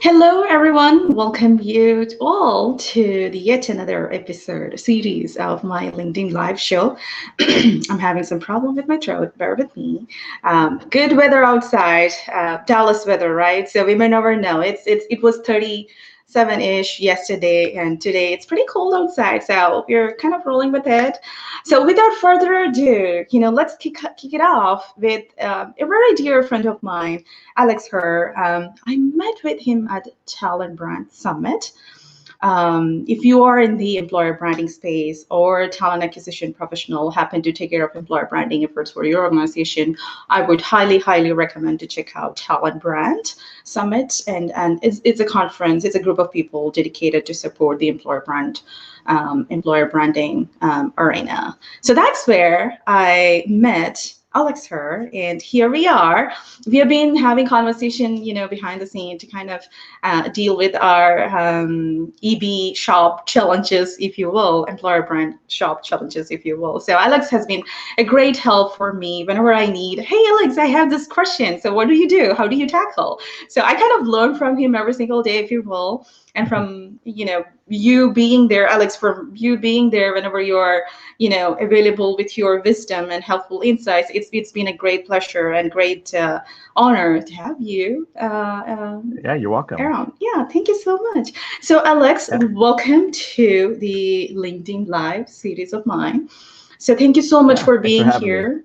Hello, everyone. Welcome you all to the yet another episode series of my LinkedIn live show. I'm having some problem with my throat. Bear with me. Good weather outside, Dallas weather, right? So we may never know. It was 37-ish yesterday, and today it's pretty cold outside. So we're kind of rolling with it. So without further ado, let's kick it off with a very dear friend of mine. Alex Herr. I met with him at Talent Brand Summit. If you are in the employer branding space or talent acquisition professional, happen to take care of employer branding efforts for your organization, I would highly recommend to check out Talent Brand Summit. And it's a conference, it's a group of people dedicated to support the employer branding arena. So that's where I met Alex Herr, and here we are. We have been having conversation, behind the scene to kind of deal with our EB shop challenges, if you will, employer brand shop challenges, if you will. So Alex has been a great help for me whenever I need, hey, Alex, I have this question. So what do you do? How do you tackle? So I kind of learn from him every single day, if you will. And from, you being there, Alex, from you being there whenever you're, available with your wisdom and helpful insights, it's been a great pleasure and great honor to have you Yeah, you're welcome. around. Yeah, thank you so much. So, Alex, Yeah, welcome to the LinkedIn Live series of mine. So, thank you so much yeah. for Thanks for being having me. here.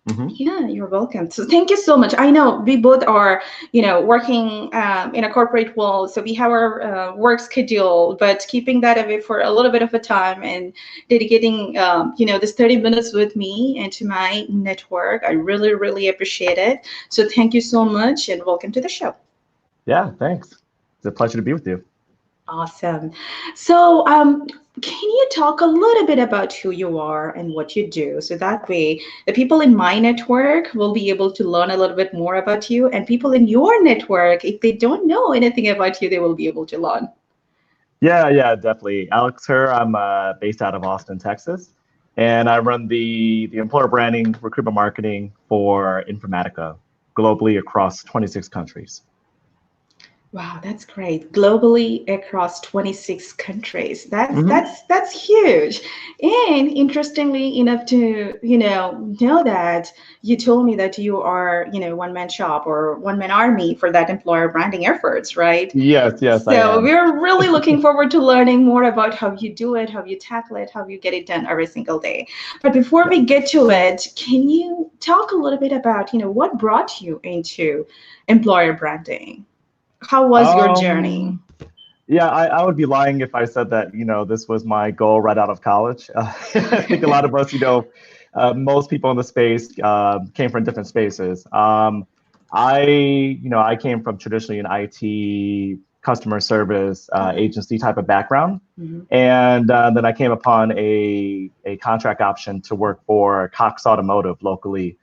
Hmm. Yeah, you're welcome. So thank you so much. I know we both are, working in a corporate world, so we have our work schedule, but keeping that away for a little bit of a time and dedicating, this 30 minutes with me and to my network, I really appreciate it. So thank you so much and welcome to the show. Yeah, thanks. It's a pleasure to be with you. Awesome. So, can you talk a little bit about who you are and what you do? So that way, the people in my network will be able to learn a little bit more about you, and people in your network, if they don't know anything about you, they will be able to learn. Yeah, definitely. Alex Herr, I'm based out of Austin, Texas, and I run the employer branding, recruitment marketing for Informatica globally across 26 countries. Wow, that's great. Globally across 26 countries. That's Hmm. that's that's huge. And interestingly enough to, know that you told me that you are, one man shop or one man army for that employer branding efforts, right? Yes, I So am. we're really looking forward to learning more about how you do it, how you tackle it, how you get it done every single day. But before Yeah. we get to it, can you talk a little bit about, what brought you into employer branding? How was your journey? Um, yeah, I would be lying if I said that, this was my goal right out of college. I think a lot of us, most people in the space came from different spaces. I came from traditionally an IT customer service Okay. agency type of background. Hmm. And then I came upon a contract option to work for Cox Automotive locally.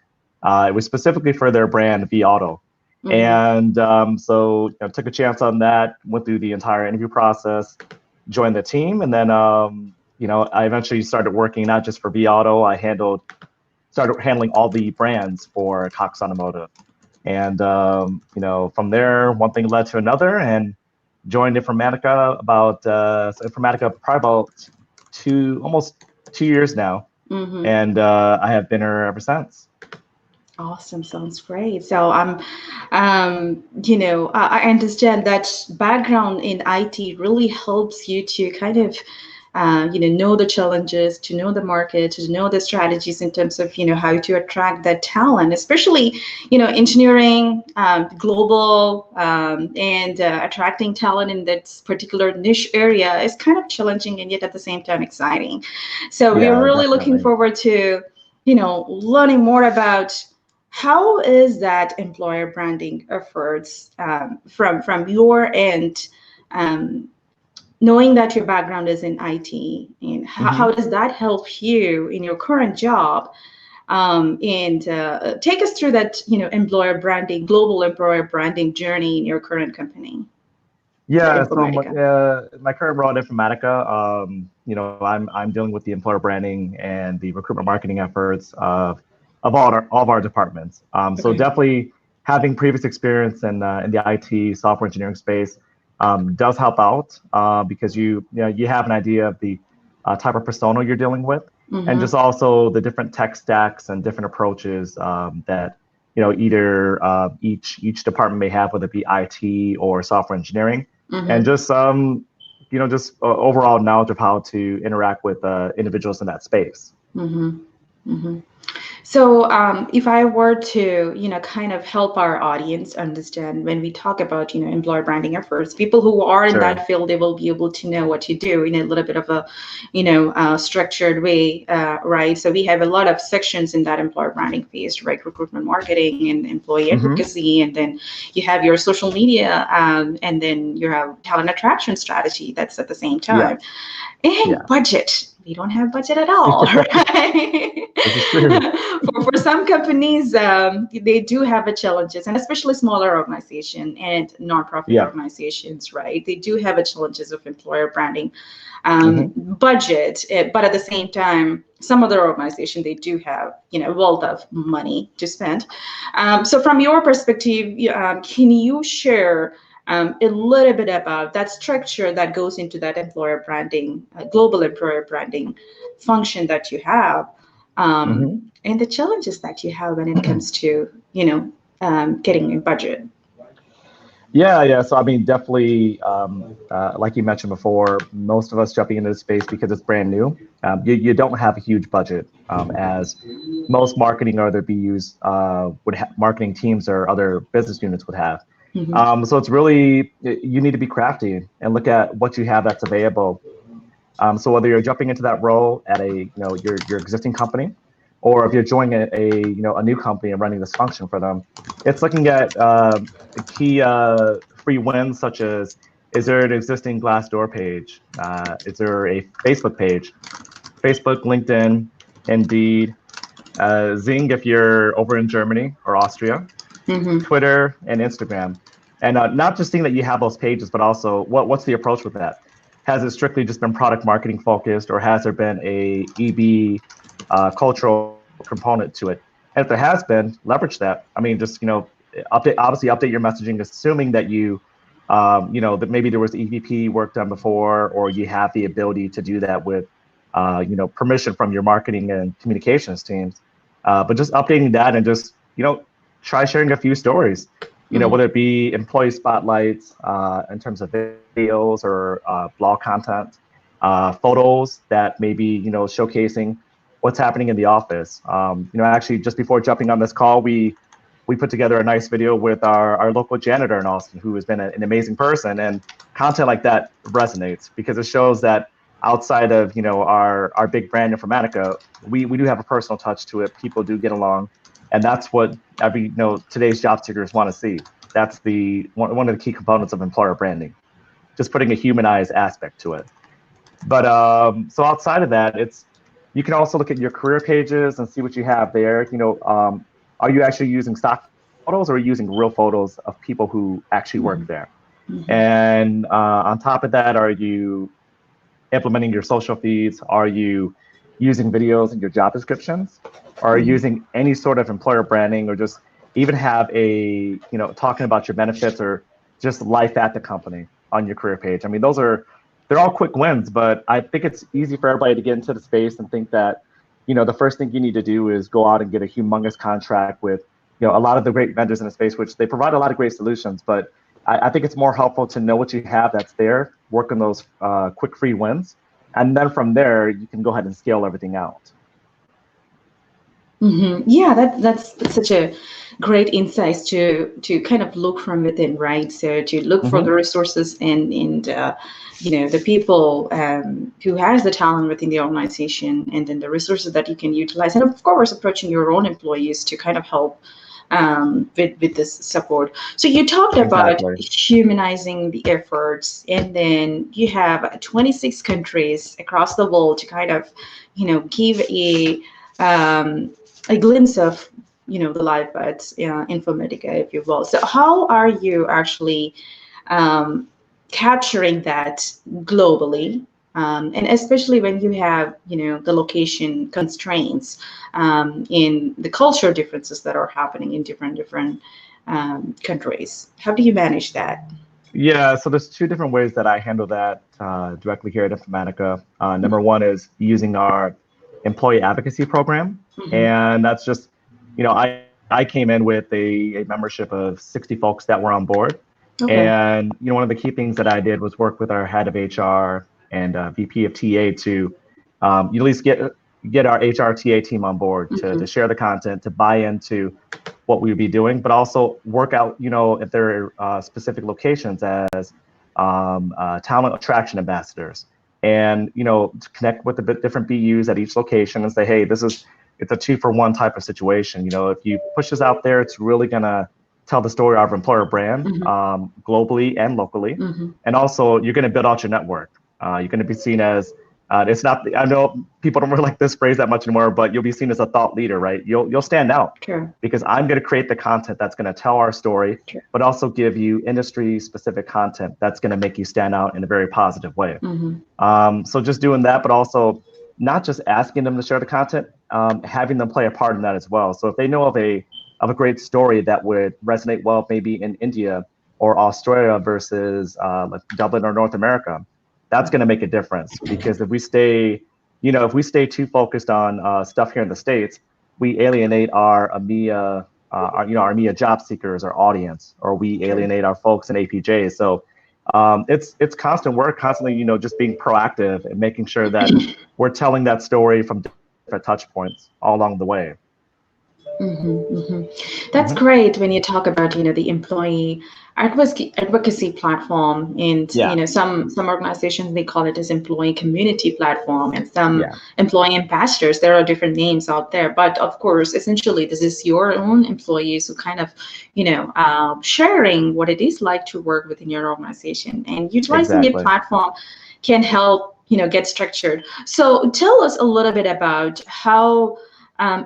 It was specifically for their brand V Auto. Hmm. And so took a chance on that, went through the entire interview process, joined the team, and then I eventually started working not just for V Auto. Started handling all the brands for Cox Automotive. And from there, one thing led to another, and joined Informatica probably about almost 2 years now, Hmm. and I have been here ever since. Awesome, sounds great. So I understand that background in IT really helps you to kind of, know the challenges, to know the market, to know the strategies in terms of, how to attract that talent, especially, engineering, global, and attracting talent in that particular niche area is kind of challenging and yet at the same time exciting. So we're Yeah, really looking definitely. forward to, learning more about how is that employer branding efforts from your end, um, knowing that your background is in IT, and how Hmm. does that help you in your current job? And take us through that, employer branding, global employer branding journey in your current company at Yeah, so Informatica. my current role at Informatica, I'm dealing with the employer branding and the recruitment marketing efforts of all of our departments. So Okay. definitely having previous experience in the IT software engineering space does help out because you have an idea of the type of persona you're dealing with, and Mm-hmm. just also the different tech stacks and different approaches that either each department may have, whether it be IT or software engineering, and Mm-hmm. just just overall knowledge of how to interact with individuals in that space. Mm-hmm. Mm-hmm. So, if I were to, kind of help our audience understand when we talk about, employer branding efforts, people who are in Sure. that field, they will be able to know what to do in a little bit of a, structured way, right? So we have a lot of sections in that employer branding phase, right? Recruitment marketing and employee Hmm. advocacy, and then you have your social media, and then you have talent attraction strategy. That's at the same Yeah. time. And Yes. budget. We don't have budget at all, right? This is true. For some companies, they do have a challenges, and especially smaller organization and nonprofit Yeah. organizations, right? They do have a challenges of employer branding Hmm. budget, but at the same time, some other organization they do have a wealth of money to spend. So from your perspective, can you share a little bit about that structure that goes into that employer branding, global employer branding function that you have, Hmm. and the challenges that you have when it comes to, getting a budget? Yeah, yeah. So I mean, definitely, like you mentioned before, most of us jumping into this space because it's brand new. You don't have a huge budget, as most marketing or other BUs marketing teams or other business units would have. Mm-hmm. So it's really you need to be crafty and look at what you have that's available. So whether you're jumping into that role at your existing company, or if you're joining a new company and running this function for them, it's looking at key free wins such as, is there an existing Glassdoor page? Is there a Facebook page? Facebook, LinkedIn, Indeed, Zing if you're over in Germany or Austria, Mm-hmm. Twitter, and Instagram. And not just seeing that you have those pages, but also what's the approach with that? Has it strictly just been product marketing focused, or has there been a EB cultural component to it? And if there has been, leverage that. I mean, just update your messaging, assuming that that maybe there was EVP work done before, or you have the ability to do that with permission from your marketing and communications teams. But just updating that and just try sharing a few stories, Mm-hmm. whether it be employee spotlights in terms of videos or blog content, photos that maybe, showcasing what's happening in the office. Actually, just before jumping on this call, we put together a nice video with our local janitor in Austin, who has been an amazing person. And content like that resonates because it shows that outside of, our big brand Informatica, we do have a personal touch to it. People do get along. And that's what today's job seekers want to see. That's one of the key components of employer branding, just putting a humanized aspect to it. But so outside of that, you can also look at your career pages and see what you have there. Are you actually using stock photos, or are you using real photos of people who actually work there? Mm-hmm. And on top of that, are you implementing your social feeds? Are you using videos in your job descriptions? Are you Mm-hmm. using any sort of employer branding, or just even have talking about your benefits or just life at the company on your career page? I mean, they're all quick wins, but I think it's easy for everybody to get into the space and think that, the first thing you need to do is go out and get a humongous contract with, a lot of the great vendors in the space, which they provide a lot of great solutions, but I think it's more helpful to know what you have that's there, work on those quick free wins, and then from there you can go ahead and scale everything out. Mm-hmm. Yeah, that's such a great insights to kind of look from within, right? So to look for the Hmm. resources and the people who has the talent within the organization, and then the resources that you can utilize, and of course approaching your own employees to kind of help with this support. So you talked about Exactly. humanizing the efforts, and then you have 26 countries across the world to kind of give um, a glimpse of the life at Informatica, if you will. So how are you actually um, capturing that globally? And especially when you have, the location constraints in the cultural differences that are happening in different countries. How do you manage that? Yeah, so there's two different ways that I handle that directly here at Informatica. Number one is using our employee advocacy program, Hmm. and that's just, I came in with a membership of 60 folks that were on board, Okay. and one of the key things that I did was work with our head of HR and VP of TA to at least get our HR TA team on board to Hmm. share the content, to buy into what we would be doing, but also work out, if there are specific locations as talent attraction ambassadors, and to connect with the different BUs at each location and say, hey, it's a 2-for-1 type of situation. If you push this out there, it's really gonna tell the story of our employer brand Hmm. globally and locally, Hmm. and also you're gonna build out your network. You're gonna be seen as it's not. I know people don't really like this phrase that much anymore, but you'll be seen as a thought leader, right? You'll stand out Sure. because I'm going to create the content that's going to tell our story, Sure. but also give you industry specific content that's going to make you stand out in a very positive way. Hmm. So just doing that, but also not just asking them to share the content, having them play a part in that as well. So if they know of a great story that would resonate well, maybe in India or Australia versus like Dublin or North America, that's going to make a difference. Because if we stay too focused on stuff here in the States, we alienate our EMEA, our EMEA job seekers, our audience, or we Sure. alienate our folks in APJ. So it's constant work, constantly, just being proactive and making sure that we're telling that story from different touch points all along the way. Hmm. Hmm. That's Hmm. great when you talk about, the employee advocacy platform, and Yeah, some organizations, they call it as employee community platform, and some yeah, employee ambassadors. There are different names out there, but of course, essentially, this is your own employees who kind of, sharing what it is like to work within your organization, and utilizing a exactly. platform can help, get structured. So tell us a little bit about how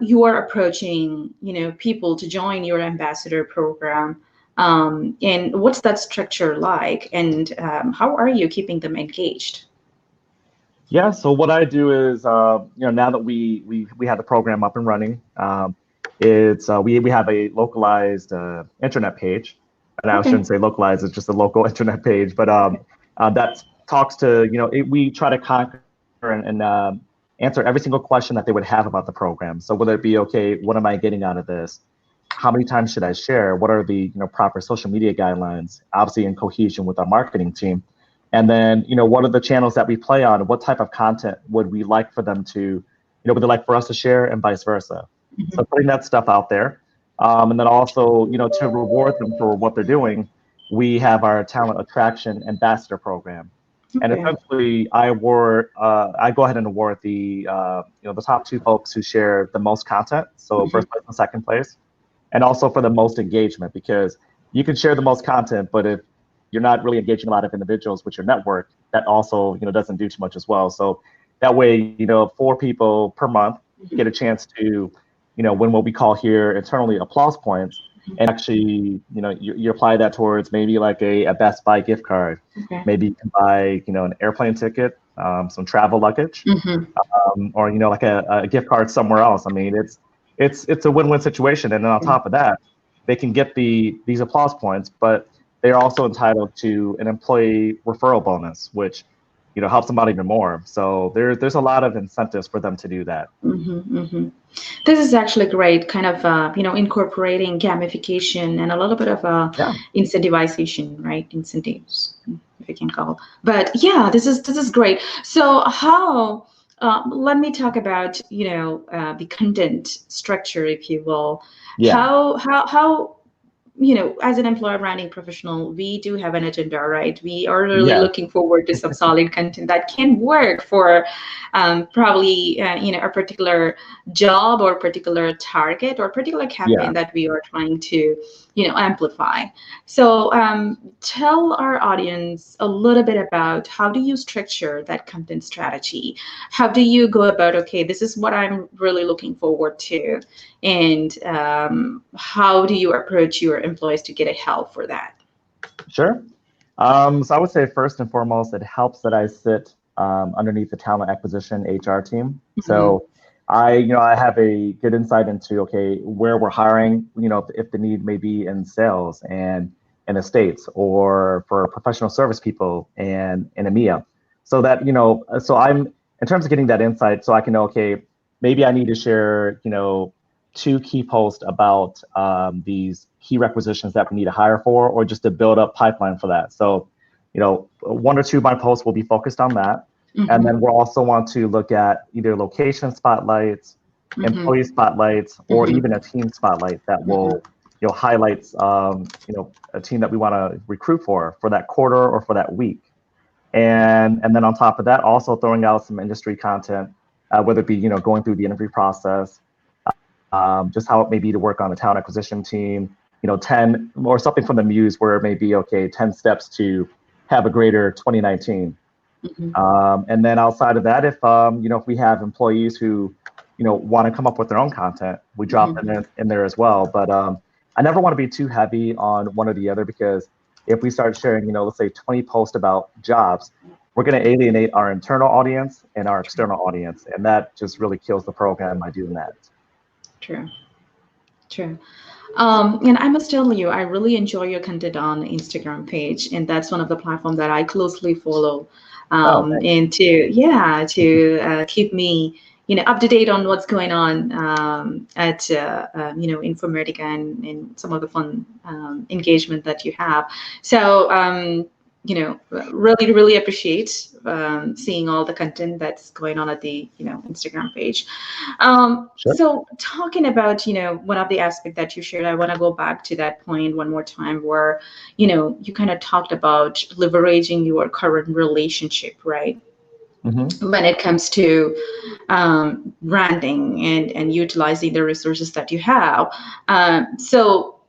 you are approaching, people to join your ambassador program, and what's that structure like, and how are you keeping them engaged? Yeah. So what I do is, now that we have the program up and running, it's we have a localized internet page, and I Okay. shouldn't say localized; it's just a local internet page, but that talks to we try to conquer and answer every single question that they would have about the program. So whether it be, okay, what am I getting out of this? How many times should I share? What are the proper social media guidelines? Obviously, in cohesion with our marketing team, and then what are the channels that we play on? What type of content would we like for them to, would they like for us to share, and vice versa? So Mhm. putting that stuff out there, and then also to reward them for what they're doing, we have our talent attraction ambassador program, and Okay. essentially I go ahead and award the top two folks who share the most content, so Mhm. first place and second place, and also for the most engagement, because you can share the most content, but if you're not really engaging a lot of individuals with your network, that also doesn't do too much as well. So that way, 4 people per month get a chance to win what we call here internally applause points, and actually you apply that towards maybe like a Best Buy gift card. Okay. Maybe you can buy an airplane ticket, some travel luggage, Hmm. or like a gift card somewhere else. I mean, it's a win-win situation, and then on top of that, they can get these applause points, but they're also entitled to an employee referral bonus, which helps them out even more. So there's a lot of incentives for them to do that. Hmm. Hmm. This is actually great, kind of, incorporating gamification and a little bit of Yeah, incentivization, right? Incentives, if you can call. But yeah, this is great. So how? Let me talk about, the content structure, if you will. yeah, How as an employer branding professional, we do have an agenda, right? We are really yeah, looking forward to some solid content that can work for probably, a particular job or particular target or particular yeah. campaign that we are trying to, amplify. So tell our audience a little bit about how do you structure that content strategy? How do you go about, okay, this is what I'm really looking forward to, and how do you approach your employees to get a help for that? Sure. So I would say first and foremost, it helps that I sit underneath the talent acquisition HR team. Hmm. So I have a good insight into, okay, where we're hiring, if the need may be in sales and in the States, or for professional service people and in EMEA. So that, so I'm, in terms of getting that insight, so I can know, okay, maybe I need to share, two key posts about these key requisitions that we need to hire for, or just to build up pipeline for that. So, one or two of my posts will be focused on that. And Mm-hmm. then we'll also want to look at either location spotlights, Mm-hmm. employee spotlights, or Mm-hmm. even a team spotlight that Mm-hmm. will, highlights, a team that we want to recruit for that quarter or for that week. And then on top of that, also throwing out some industry content, whether it be, going through the interview process, just how it may be to work on a talent acquisition team, 10 or something from the Muse where it may be, okay, 10 steps to have a greater 2019. Mm-hmm. And then outside of that, if we have employees who, want to come up with their own content, we drop Mm-hmm. them in there as well. But I never want to be too heavy on one or the other, because if we start sharing, let's say 20 posts about jobs, we're going to alienate our internal audience and our external audience. And that just really kills the program by doing that. True. True. And I must tell you, I really enjoy your content on Instagram page, and that's one of the platforms that I closely follow. Oh, thanks. And to keep me, up to date on what's going on at Informatica and some of the fun engagement that you have. So really appreciate seeing all the content that's going on at the Instagram page. Sure. So talking about, one of the aspects that you shared, I want to go back to that point one more time where, you kind of talked about leveraging your current relationship, right? Hmm. When it comes to branding and utilizing the resources that you have. So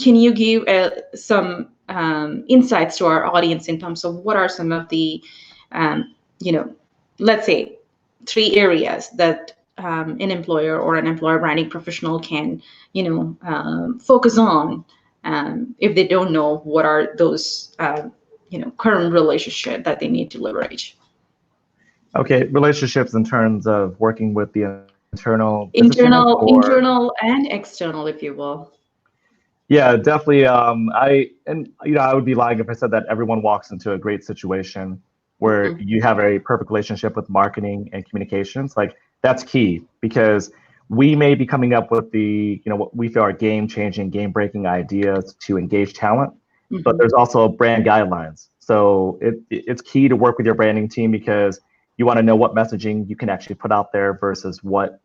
can you give some insights to our audience in terms of what are some of the, you know, let's say, three areas that an employer or an employer branding professional can, focus on if they don't know what are those, current relationship that they need to leverage. Okay, relationships in terms of working with the internal business unit, Internal, or? internal, and external, if you will. Yeah, definitely. I would be lying if I said that everyone walks into a great situation where Mhm. you have a perfect relationship with marketing and communications. Like, that's key, because we may be coming up with what we feel are game-changing, game-breaking ideas to engage talent, but Mhm. there's also brand guidelines. So it's key to work with your branding team, because you want to know what messaging you can actually put out there versus what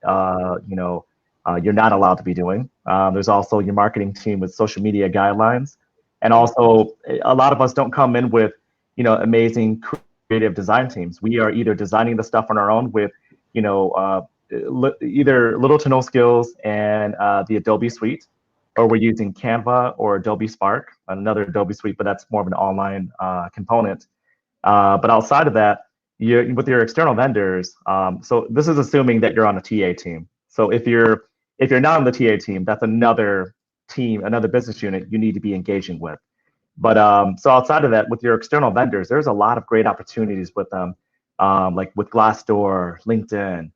you're not allowed to be doing. There's also your marketing team with social media guidelines, and also a lot of us don't come in with amazing creative design teams. We are either designing the stuff on our own with you know uh, either little to no skills and the Adobe suite, or we're using Canva or Adobe Spark, another Adobe suite, but that's more of an online component. But outside of that, you with your external vendors. So this is assuming that you're on a TA team. So if you're not on the TA team, that's another team, another business unit you need to be engaging with. But so outside of that, with your external vendors, there's a lot of great opportunities with them, like with Glassdoor, LinkedIn.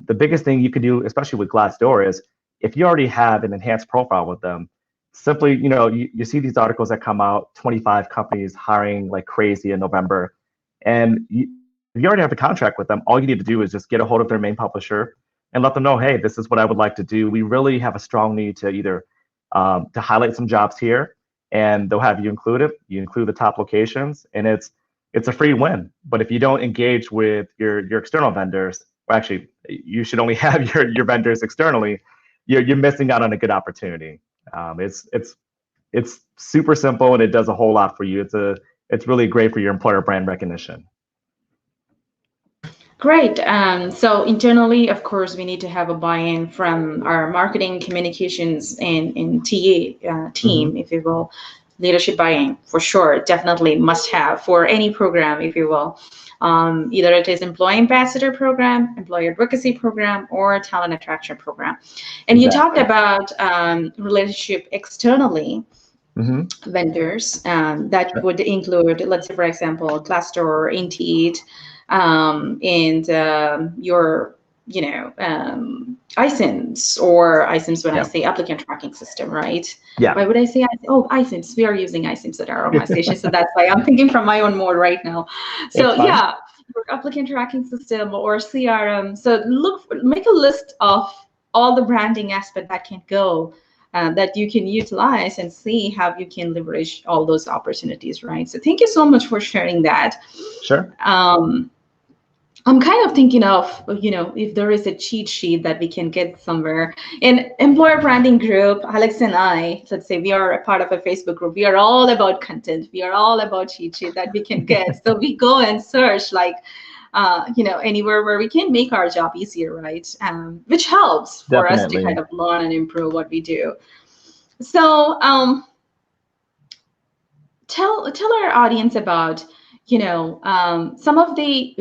The biggest thing you can do, especially with Glassdoor, is if you already have an enhanced profile with them, simply, you see these articles that come out, 25 companies hiring like crazy in November. And if you already have a contract with them, all you need to do is just get a hold of their main publisher and let them know, hey, this is what I would like to do. We really have a strong need to either to highlight some jobs here, and they'll have you include it. You include the top locations, and it's a free win. But if you don't engage with your external vendors, or actually, you should only have your vendors externally. You're missing out on a good opportunity. It's super simple, and it does a whole lot for you. It's really great for your employer brand recognition. Great. So internally, of course, we need to have a buy-in from our marketing, communications, and TA team, Hmm. if you will. Leadership buy-in for sure, definitely must have for any program, if you will. Either it is employee ambassador program, employee advocacy program, or talent attraction program. And you talked Exactly. about relationship externally, Hmm. vendors that would include, let's say, for example, Glassdoor, Indeed, and your iSIMS, or iSIMS when I Yeah. say applicant tracking system, right? Yeah. Why would I say oh, iSIMS? We are using iSIMS at our organization, so that's why I'm thinking from my own mode right now. So It's fine. yeah, your applicant tracking system or CRM. So make a list of all the branding aspect that can go. That you can utilize and see how you can leverage all those opportunities, right? So thank you so much for sharing that. Sure. Um, I'm kind of thinking of, if there is a cheat sheet that we can get somewhere. In employer branding group, Alex and I, let's say we are a part of a Facebook group. We are all about content. We are all about cheat sheet that we can get. So we go and search like, anywhere where we can make our job easier, right? Which helps for us to kind Definitely. of learn and improve what we do. So tell our audience about some of the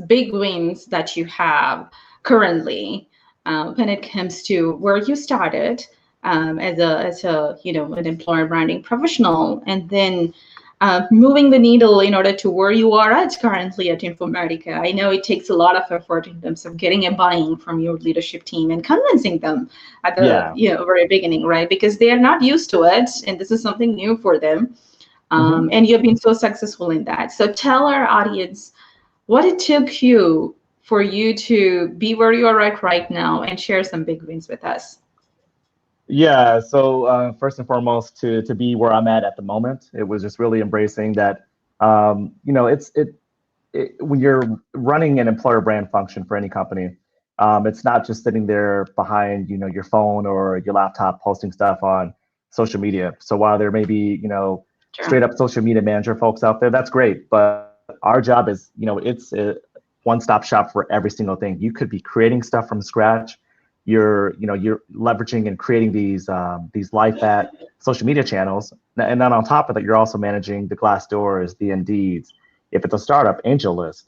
big wins that you have currently when it comes to where you started as a an employer branding professional, and then moving the needle in order to where you are at currently at Informatica. I know it takes a lot of effort in terms of getting a buy-in from your leadership team and convincing them at the Yeah. very beginning, right? Because they are not used to it, and this is something new for them, Hmm. and you've been so successful in that. So tell our audience what it took you for you to be where you are at right now and share some big wins with us. Yeah. So first and foremost, to be where I'm at the moment, it was just really embracing that. When you're running an employer brand function for any company, it's not just sitting there behind your phone or your laptop posting stuff on social media. So while there may be Sure. straight up social media manager folks out there, that's great. But our job is it's a one-stop shop for every single thing. You could be creating stuff from scratch. You're leveraging and creating these life at social media channels, and then on top of that, you're also managing the Glassdoors, the Indeeds, if it's a startup, AngelList,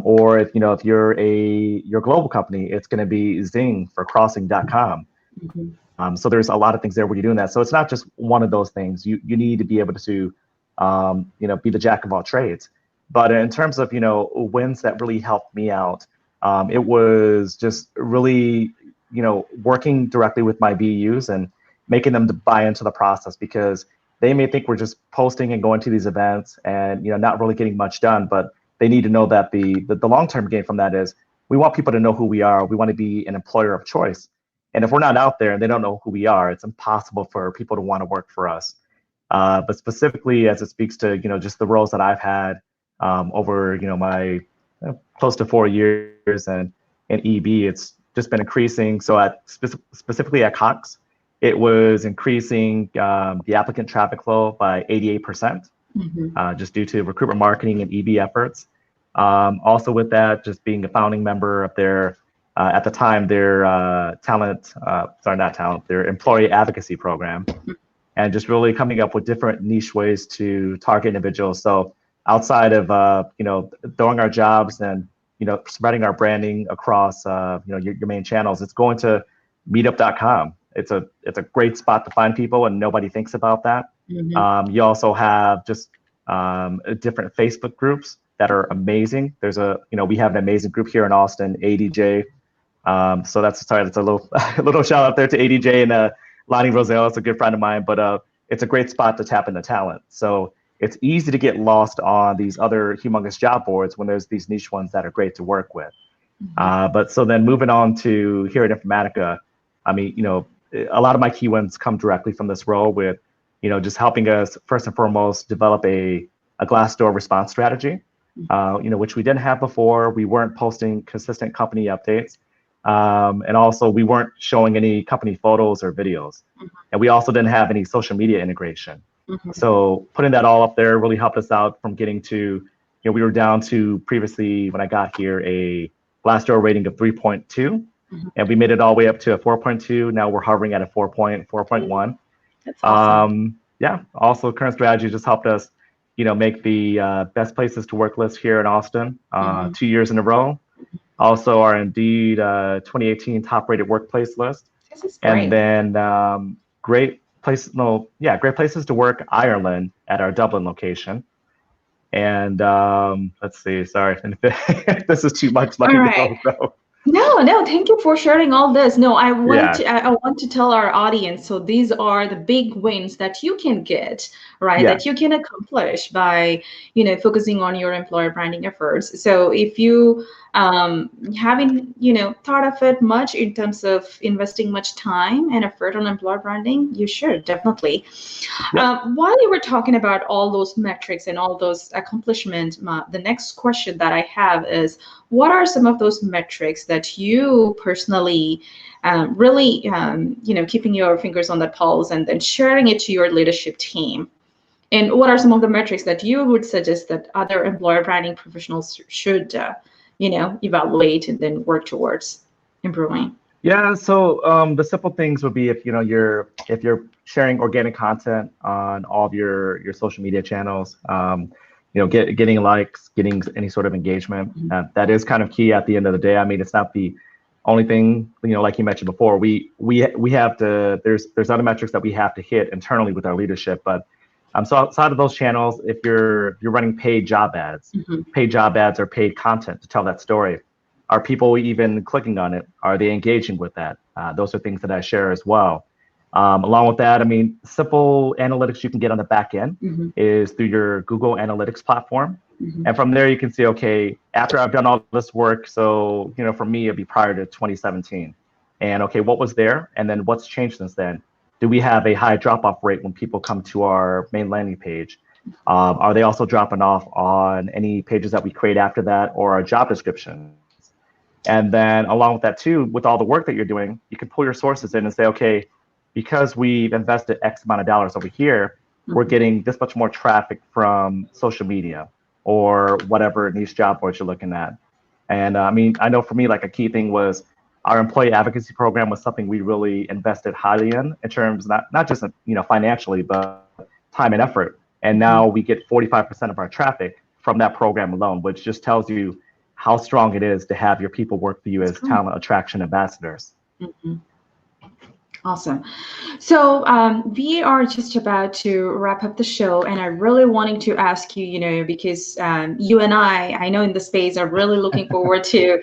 or if you're your global company, it's going to be Zing for Crossing.com. Mhm. So there's a lot of things there where you're doing that. So it's not just one of those things. You need to be able to be the jack of all trades. But in terms of wins that really helped me out, it was just really working directly with my BUs and making them to buy into the process, because they may think we're just posting and going to these events and not really getting much done, but they need to know that the long-term gain from that is we want people to know who we are. We want to be an employer of choice. And if we're not out there and they don't know who we are, it's impossible for people to want to work for us. But specifically, as it speaks to just the roles that I've had over my close to 4 years and in EB, it's just been increasing. So specifically at Cox, it was increasing the applicant traffic flow by 88%, Mhm. just due to recruitment marketing and EB efforts. Also with that, just being a founding member of their, at the time, their not talent, their employee advocacy program, and just really coming up with different niche ways to target individuals. So outside of throwing our jobs and spreading our branding across your main channels, it's going to meetup.com. It's a great spot to find people, and nobody thinks about that. Mhm. You also have just different Facebook groups that are amazing. We have an amazing group here in Austin, ADJ. So that's a little a little shout out there to ADJ and Lonnie Roselle. It's a good friend of mine, but it's a great spot to tap into talent. So it's easy to get lost on these other humongous job boards when there's these niche ones that are great to work with. Mhm. But so then moving on to here at Informatica, I mean, a lot of my key wins come directly from this role with, just helping us first and foremost develop a Glassdoor response strategy, which we didn't have before. We weren't posting consistent company updates. And also we weren't showing any company photos or videos. And we also didn't have any social media integration. Mhm. So putting that all up there really helped us out from getting to, we were down to previously when I got here a Glassdoor rating of 3.2, Mhm. and we made it all the way up to a 4.2. Now we're hovering at a 4.1. That's awesome. Yeah. Also, current strategy just helped us, make the best places to work list here in Austin Mhm. 2 years in a row. Also, our Indeed 2018 top rated workplace list, This is and great. then great places to work Ireland at our Dublin location. And let's see, sorry, if this is too much, let All me right. know. No, thank you for sharing all this. No, Yeah, I want to tell our audience. So these are the big wins that you can get, right? yeah, That you can accomplish by, focusing on your employer branding efforts. So if you haven't, thought of it much in terms of investing much time and effort on employer branding, you should definitely. yep. While you were talking about all those metrics and all those accomplishments, the next question that I have is, what are some of those metrics that you personally really, keeping your fingers on the pulse and then sharing it to your leadership team? And what are some of the metrics that you would suggest that other employer branding professionals should, evaluate and then work towards improving? Yeah, so the simple things would be if if you're sharing organic content on all of your social media channels, getting likes, getting any sort of engagement. That is kind of key at the end of the day. I mean, it's not the only thing, like you mentioned before. We have to there's other metrics that we have to hit internally with our leadership, but so outside of those channels, if you're running Mm-hmm. paid job ads or paid content to tell that story, are people even clicking on it? Are they engaging with that? Those are things that I share as well. Along with that, I mean, simple analytics you can get on the back end Mm-hmm. is through your Google Analytics platform. Mm-hmm. And from there, you can see, okay, after I've done all this work, so, for me, it'd be prior to 2017. And okay, what was there? And then what's changed since then? Do we have a high drop off rate when people come to our main landing page? Are they also dropping off on any pages that we create after that or our job descriptions? And then along with that too, with all the work that you're doing, you can pull your sources in and say, okay, because we've invested X amount of dollars over here, we're Mm-hmm. getting this much more traffic from social media or whatever niche job boards you're looking at. And I mean, I know for me, like a key thing was our employee advocacy program was something we really invested highly in terms not just financially, but time and effort. And now Mm-hmm. we get 45% of our traffic from that program alone, which just tells you how strong it is to have your people work for you That's as great. talent attraction ambassadors. Mm-hmm. Awesome. So we are just about to wrap up the show, and I really wanting to ask you, because you and I know in the space are really looking forward to,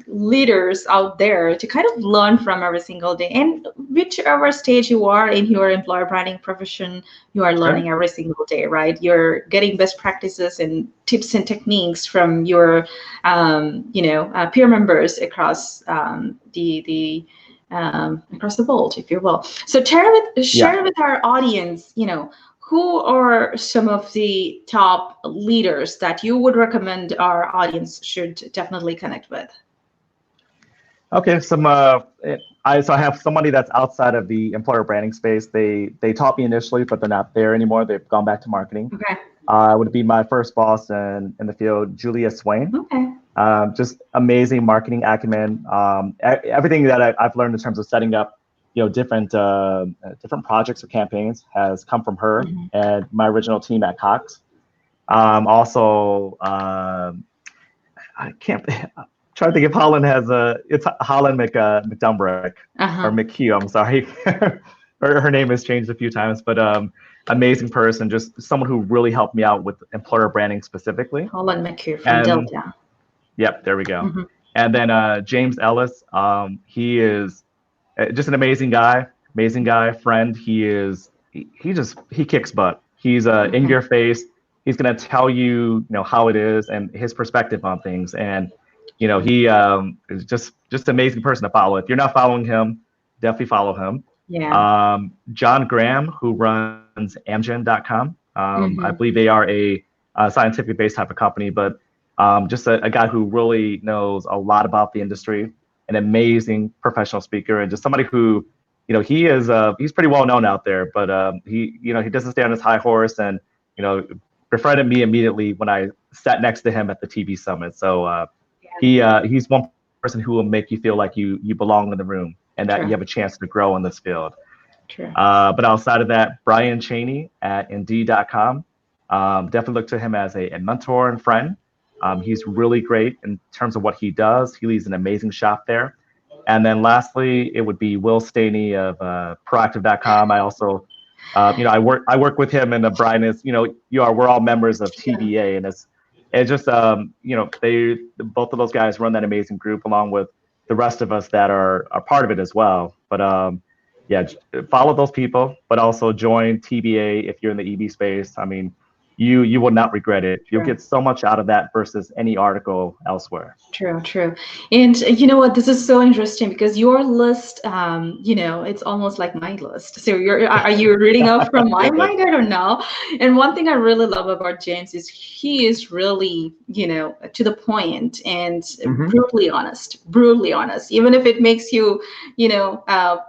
leaders out there to kind of learn from every single day. And whichever stage you are in your employer branding profession, you are learning Sure. every single day, right? You're getting best practices and tips and techniques from your, peer members across across the world, if you will. So Yeah. share with our audience, who are some of the top leaders that you would recommend our audience should definitely connect with? Okay. I have somebody that's outside of the employer branding space. They taught me initially, but they're not there anymore. They've gone back to marketing. Okay. Would be my first boss in the field, Julia Swain. Okay. Just amazing marketing acumen. Everything that I've learned in terms of setting up, different projects or campaigns has come from her Hmm. and my original team at Cox. Also, I can't trying to think if Holland has it's Holland McDumbrick or Uh-huh. McHugh. I'm sorry, her name has changed a few times, but amazing person, just someone who really helped me out with employer branding specifically. Holland McHugh from And Delta. yep, there we go. Hmm. And then James Ellis, he is just an amazing guy, friend. He kicks butt. He's in Okay. your face. He's gonna tell you, how it is and his perspective on things. And he is just an amazing person to follow. If you're not following him, definitely follow him. Yeah. John Graham, who runs Amgen.com. I Hmm. believe they are a scientific based type of company, but just a guy who really knows a lot about the industry, an amazing professional speaker, and just somebody who, he's pretty well known out there, but he doesn't stay on his high horse, and you know, befriended me immediately when I sat next to him at the TV summit. So he's one person who will make you feel like you belong in the room and that you True. have a chance to grow in this field. True. But outside of that, Brian Cheney at Indeed.com, definitely look to him as a mentor and friend. He's really great in terms of what he does. He leads an amazing shop there. And then lastly, it would be Will Staney of Proactive.com. I also, I work with him, and Brian is, we're all members of TBA, and it's It just they both of those guys run that amazing group along with the rest of us that are part of it as well. But yeah, follow those people, but also join TBA if you're in the EB space. I mean, you will not regret it. You'll True. get so much out of that versus any article elsewhere. True, true. And you know what? This is so interesting because your list, it's almost like my list. So are you reading out from my Yeah. mind? I don't know. And one thing I really love about James is he is really, to the point and Hmm. brutally honest. Even if it makes you,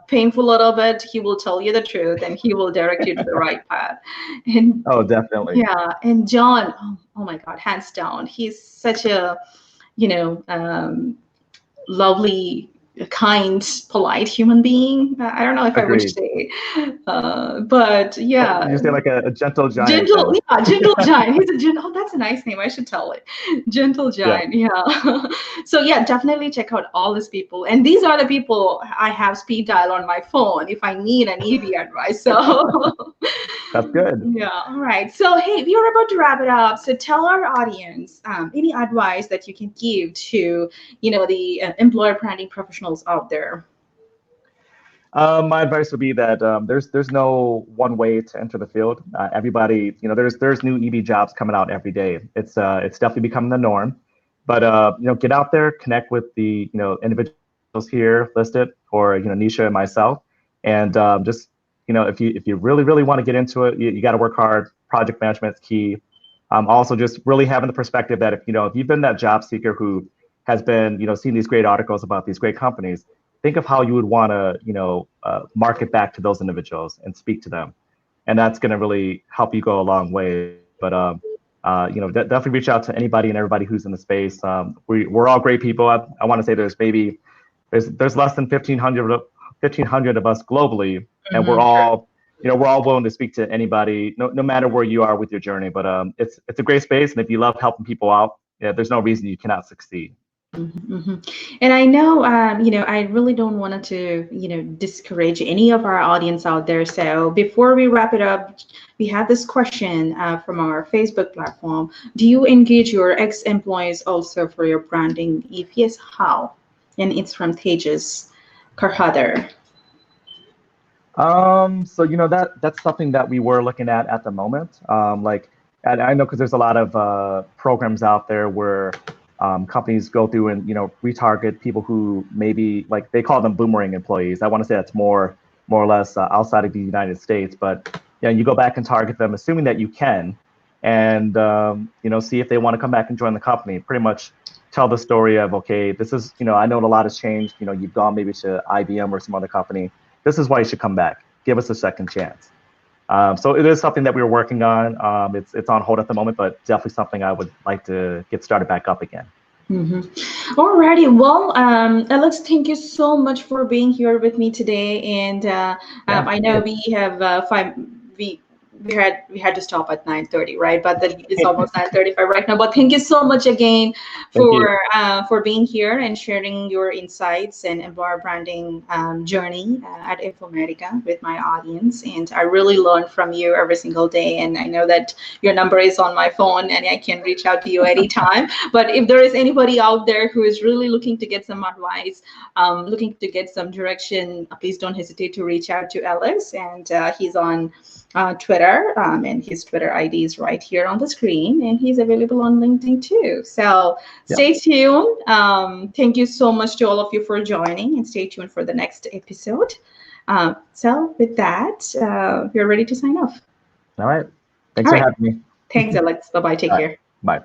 painful a little bit, he will tell you the truth and he will direct you to the right path. And Oh, definitely. yeah, and John, oh my God, hands down, he's such a you know, lovely, kind, polite human being. I don't know if I would Agreed. say, but Well, yeah, you say like a gentle giant gentle, then. yeah, gentle giant. He's a gentle. Oh, that's a nice name. I should tell it. Gentle Yeah. giant. Yeah. So yeah, definitely check out all these people, and these are the people I have speed dial on my phone if I need an EV advice. So That's good. yeah, all right. So, hey, we are about to wrap it up. So, tell our audience any advice that you can give to, the employer branding professionals out there. My advice would be that there's no one way to enter the field. Everybody, there's new EB jobs coming out every day. It's definitely becoming the norm. But get out there, connect with the individuals here listed, or Nisha and myself, and just if you really want to get into it, you got to work hard. Project management is key. Also, just really having the perspective that if you've been that job seeker who has been seeing these great articles about these great companies, think of how you would want to market back to those individuals and speak to them, and that's going to really help you go a long way. But definitely reach out to anybody and everybody who's in the space. We're all great people. I want to say there's less than 1,500 of us globally, and we're Mhm. all we're all willing to speak to anybody, no matter where you are with your journey. But it's a great space, and if you love helping people out, yeah, there's no reason you cannot succeed. Hmm. And I know, I really don't want to, discourage any of our audience out there. So before we wrap it up, we have this question from our Facebook platform. Do you engage your ex-employees also for your branding? If yes, how? And it's from Tejas Karhadar. So that's something that we were looking at the moment. Like, and I know because there's a lot of programs out there where companies go through and retarget people who maybe like they call them boomerang employees. I want to say that's more or less outside of the United States, but you go back and target them, assuming that you can, and see if they want to come back and join the company. Pretty much tell the story of, okay, this is I know a lot has changed. You've gone maybe to IBM or some other company. This is why you should come back. Give us a second chance. So it is something that we're working on. It's on hold at the moment, but definitely something I would like to get started back up again. Mm-hmm. Alrighty. Well, Alex, thank you so much for being here with me today. And Yeah, I know we have we we had to stop at 9:30, right? But it's almost 9:35 right now. But thank you so much again thank you. for being here and sharing your insights and employer branding journey at Informatica with my audience. And I really learn from you every single day. And I know that your number is on my phone, and I can reach out to you anytime. But if there is anybody out there who is really looking to get some advice, looking to get some direction, please don't hesitate to reach out to Alex. And he's on Twitter, and his Twitter ID is right here on the screen, and he's available on LinkedIn too. So Yep. stay tuned. Thank you so much to all of you for joining, and stay tuned for the next episode. So with that, we're ready to sign off. All right. Thanks All for right. having me. Thanks, Alex. Bye bye. Take All right. care. Bye.